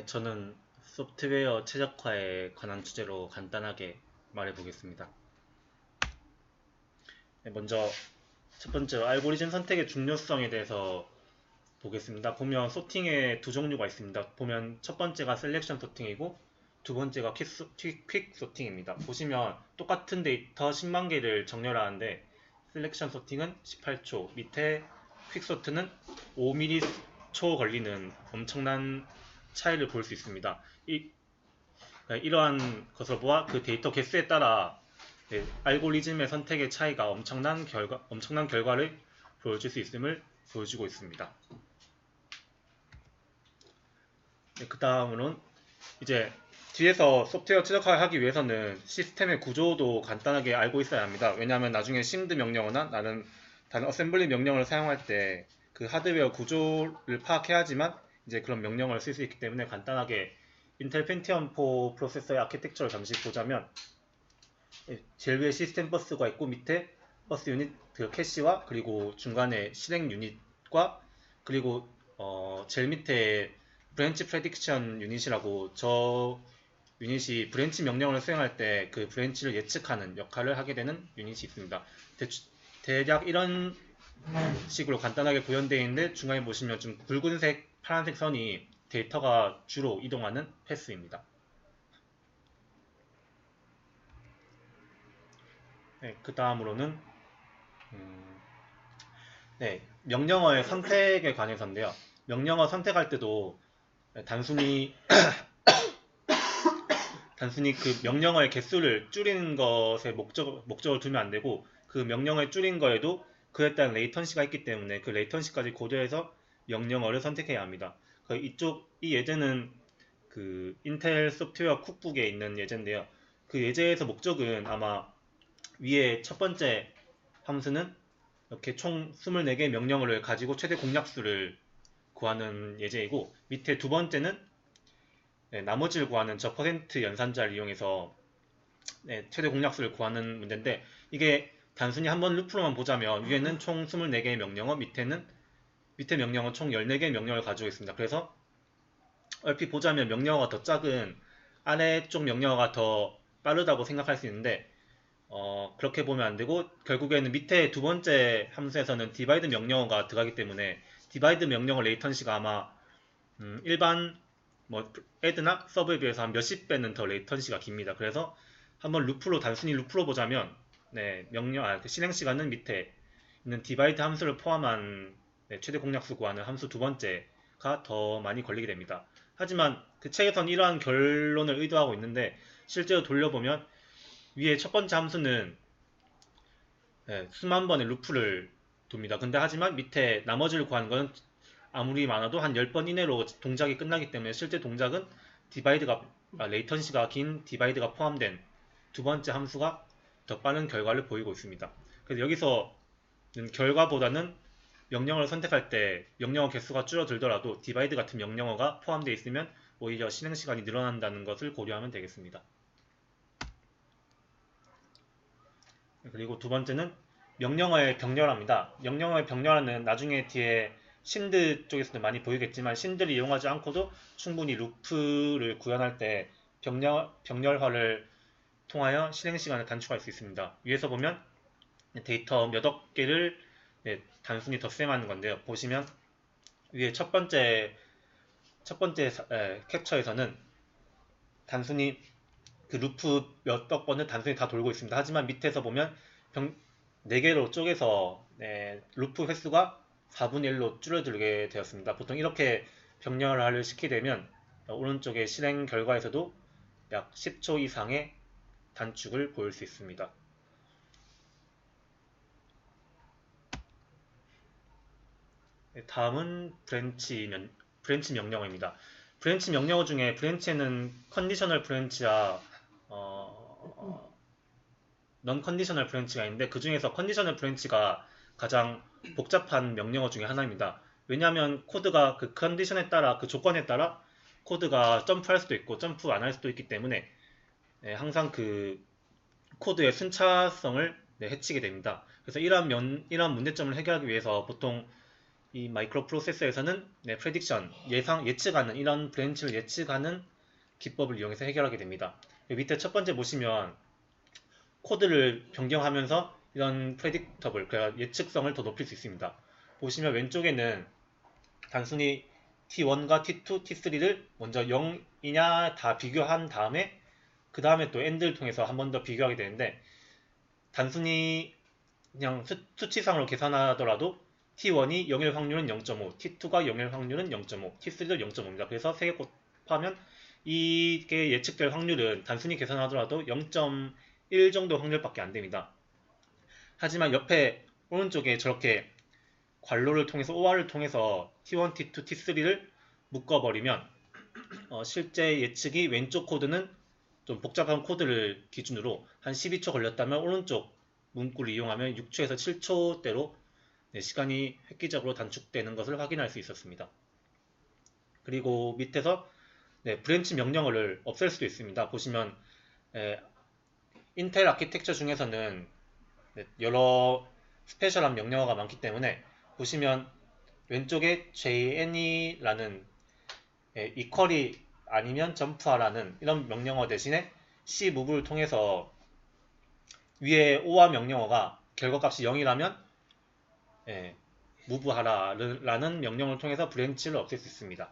저는 소프트웨어 최적화에 관한 주제로 간단하게 말해보겠습니다. 먼저 첫 번째로 알고리즘 선택의 중요성에 대해서 보겠습니다. 보면 소팅의 두 종류가 있습니다. 보면 첫 번째가 셀렉션 소팅이고 두 번째가 퀵 소팅입니다. 보시면 똑같은 데이터 10만 개를 정렬하는데 셀렉션 소팅은 18초, 밑에 퀵 소트는 5ms 걸리는 엄청난 차이를 볼 수 있습니다. 이러한 것을 보아 그 데이터 개수에 따라 알고리즘의 선택의 차이가 엄청난 결과를 보여줄 수 있음을 보여주고 있습니다. 그 다음으로는 이제 뒤에서 소프트웨어 최적화하기 위해서는 시스템의 구조도 간단하게 알고 있어야 합니다. 왜냐하면 나중에 심드 명령어나 다른 어셈블리 명령어를 사용할 때 그 하드웨어 구조를 파악해야지만 이제 그런 명령어를 쓸 수 있기 때문에 간단하게 인텔 펜티엄 4 프로세서의 아키텍처를 잠시 보자면 제일 위에 시스템 버스가 있고 밑에 버스 유닛 그 캐시와 그리고 중간에 실행 유닛과 그리고 제일 밑에 브랜치 프레딕션 유닛이라고 저 유닛이 브랜치 명령을 수행할 때 그 브랜치를 예측하는 역할을 하게 되는 유닛이 있습니다. 대략 이런 식으로 간단하게 구현되어 있는데 중간에 보시면 좀 붉은색, 파란색 선이 데이터가 주로 이동하는 패스입니다. 네, 그 다음으로는 명령어의 선택에 관해서인데요. 명령어 선택할 때도 단순히 그 명령어의 개수를 줄이는 것에 목적을 두면 안 되고 그 명령어를 줄인 거에도 그에 따른 레이턴시가 있기 때문에 그 레이턴시까지 고려해서 명령어를 선택해야 합니다. 이 예제는 그 인텔 소프트웨어 쿡북에 있는 예제인데요. 그 예제에서 목적은 아마 위에 첫 번째 함수는 이렇게 총 24개의 명령어를 가지고 최대 공약수를 구하는 예제이고 밑에 두 번째는 나머지를 구하는 저 퍼센트 연산자를 이용해서 최대 공약수를 구하는 문제인데 이게 단순히 한번 루프로만 보자면 위에는 총 24개의 명령어 밑에 명령어 총 14개의 명령어를 가지고 있습니다. 그래서 얼핏 보자면 명령어가 더 작은 아래쪽 명령어가 더 빠르다고 생각할 수 있는데 그렇게 보면 안 되고 결국에는 밑에 두 번째 함수에서는 디바이드 명령어가 들어가기 때문에 디바이드 명령어 레이턴시가 아마 일반 뭐 애드나 서브에 비해서 한 몇십 배는 더 레이턴시가 깁니다. 그래서 한번 단순히 루프로 보자면 그 실행 시간은 밑에 있는 디바이드 함수를 포함한 최대 공약수 구하는 함수 두 번째가 더 많이 걸리게 됩니다. 하지만 그 책에선 이러한 결론을 의도하고 있는데 실제로 돌려보면 위에 첫 번째 함수는 수만 번의 루프를 돕니다. 근데 하지만 밑에 나머지를 구하는 건 아무리 많아도 한 10번 이내로 동작이 끝나기 때문에 실제 동작은 레이턴시가 긴 디바이드가 포함된 두 번째 함수가 더 빠른 결과를 보이고 있습니다. 그래서 여기서는 결과보다는 명령어를 선택할 때 명령어 개수가 줄어들더라도 디바이드 같은 명령어가 포함되어 있으면 오히려 실행 시간이 늘어난다는 것을 고려하면 되겠습니다. 그리고 두 번째는 명령어의 병렬화입니다. 명령어의 병렬화는 나중에 뒤에 신드 쪽에서도 많이 보이겠지만 신드를 이용하지 않고도 충분히 루프를 구현할 때 병렬화를 통하여 실행 시간을 단축할 수 있습니다. 위에서 보면 데이터 몇억 개를 단순히 덧셈하는 건데요. 보시면 위에 첫 번째 캡처에서는 단순히 그 루프 몇억 번을 단순히 다 돌고 있습니다. 하지만 밑에서 보면 4개로 쪼개서 루프 횟수가 4분의 1로 줄어들게 되었습니다. 보통 이렇게 병렬화를 시키게 되면 오른쪽의 실행 결과에서도 약 10초 이상의 단축을 보일 수 있습니다. 다음은 브랜치 명령어입니다. 브랜치 명령어 중에 브랜치에는 컨디셔널 브랜치와 넌 컨디셔널 브랜치가 있는데 그 중에서 컨디셔널 브랜치가 가장 복잡한 명령어 중에 하나입니다. 왜냐하면 코드가 그 컨디션에 따라 그 조건에 따라 코드가 점프할 수도 있고 점프 안 할 수도 있기 때문에 항상 그 코드의 순차성을 해치게 됩니다. 그래서 이러한 문제점을 해결하기 위해서 보통 이 마이크로 프로세서에서는 프레딕션, 예측하는 이런 브랜치를 예측하는 기법을 이용해서 해결하게 됩니다. 밑에 첫 번째 보시면 코드를 변경하면서 이런 프레딕터블, 그러니까 예측성을 더 높일 수 있습니다. 보시면 왼쪽에는 단순히 T1과 T2, T3를 먼저 0이냐 다 비교한 다음에 그 다음에 또 AND를 통해서 한 번 더 비교하게 되는데, 단순히 그냥 수치상으로 계산하더라도 T1이 0일 확률은 0.5, T2가 0일 확률은 0.5, T3도 0.5입니다. 그래서 3개 곱하면 이게 예측될 확률은 단순히 계산하더라도 0.1 정도 확률밖에 안 됩니다. 하지만 옆에 오른쪽에 저렇게 괄호를 통해서 OR을 통해서 T1, T2, T3를 묶어버리면 실제 예측이 왼쪽 코드는 좀 복잡한 코드를 기준으로 한 12초 걸렸다면 오른쪽 문구를 이용하면 6초에서 7초대로 시간이 획기적으로 단축되는 것을 확인할 수 있었습니다. 그리고 밑에서 브랜치 명령어를 없앨 수도 있습니다. 보시면 인텔 아키텍처 중에서는 여러 스페셜한 명령어가 많기 때문에 보시면 왼쪽에 JNE라는 이퀄이 아니면 점프하라는 이런 명령어 대신에 cmove를 통해서 위에 OR 명령어가 결과값이 0이라면 move하라라는 명령을 통해서 브랜치를 없앨 수 있습니다.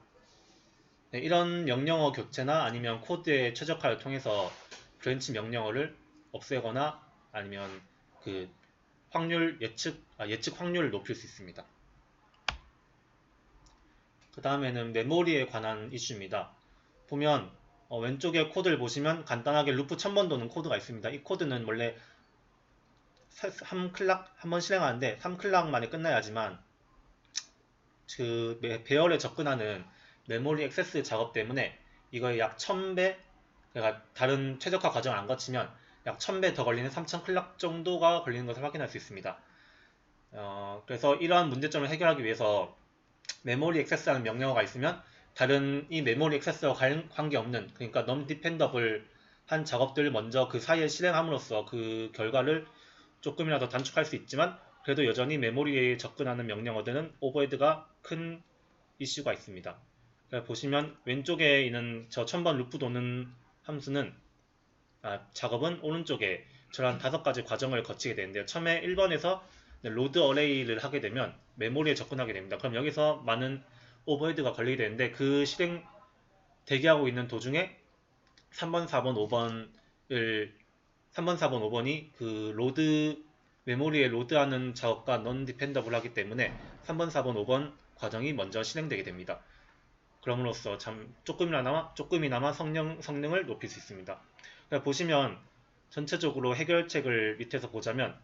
이런 명령어 교체나 아니면 코드의 최적화를 통해서 브랜치 명령어를 없애거나 아니면 그 예측 확률을 높일 수 있습니다. 그 다음에는 메모리에 관한 이슈입니다. 보면 왼쪽에 코드를 보시면 간단하게 루프 1000번 도는 코드가 있습니다. 이 코드는 원래 3클락 한 번 실행하는데 3클락 만에 끝나야 하지만 그 배열에 접근하는 메모리 액세스 작업 때문에 이거에 약 1000배, 그러니까 다른 최적화 과정을 안 거치면 약 1000배 더 걸리는 3000클락 정도가 걸리는 것을 확인할 수 있습니다. 그래서 이러한 문제점을 해결하기 위해서 메모리 액세스라는 명령어가 있으면 다른 이 메모리 액세스와 관계없는, 그러니까 non-dependable 한 작업들을 먼저 그 사이에 실행함으로써 그 결과를 조금이라도 단축할 수 있지만 그래도 여전히 메모리에 접근하는 명령어들은 오버헤드가 큰 이슈가 있습니다. 보시면 왼쪽에 있는 저 1000번 루프 도는 함수는 작업은 오른쪽에 저런 5가지 과정을 거치게 되는데요. 처음에 1번에서 로드 어레이를 하게 되면 메모리에 접근하게 됩니다. 그럼 여기서 많은 오버헤드가 걸리게 되는데 그 실행 대기하고 있는 도중에 3번, 4번, 5번이 그 메모리에 로드하는 작업과 non dependable 하기 때문에 3번, 4번, 5번 과정이 먼저 실행되게 됩니다. 그럼으로써 조금이나마 성능을 높일 수 있습니다. 그러니까 보시면 전체적으로 해결책을 밑에서 보자면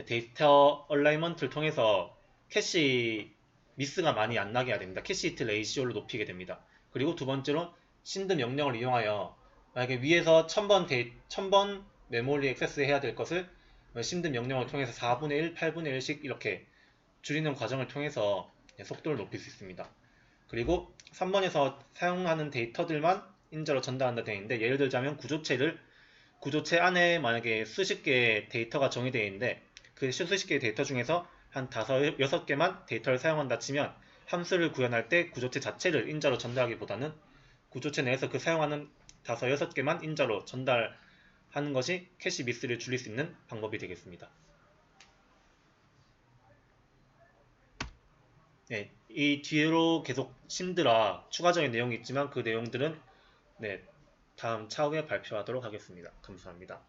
데이터 얼라이먼트를 통해서 캐시 미스가 많이 안 나게 해야 됩니다. 캐시 히트 레이시오를 높이게 됩니다. 그리고 두 번째로 신드 명령을 이용하여 만약에 위에서 1000번 메모리 액세스 해야 될 것을 신드 명령을 통해서 4분의 1, 8분의 1씩 이렇게 줄이는 과정을 통해서 속도를 높일 수 있습니다. 그리고 3번에서 사용하는 데이터들만 인자로 전달한다 되어 있는데, 예를 들자면 구조체 안에 만약에 수십 개의 데이터가 정의되어 있는데 그 수십 개의 데이터 중에서 한 5, 6개만 데이터를 사용한다 치면 함수를 구현할 때 구조체 자체를 인자로 전달하기보다는 구조체 내에서 그 사용하는 5, 6개만 인자로 전달하는 것이 캐시 미스를 줄일 수 있는 방법이 되겠습니다. 이 뒤로 계속 신드라 추가적인 내용이 있지만 그 내용들은 다음 차후에 발표하도록 하겠습니다. 감사합니다.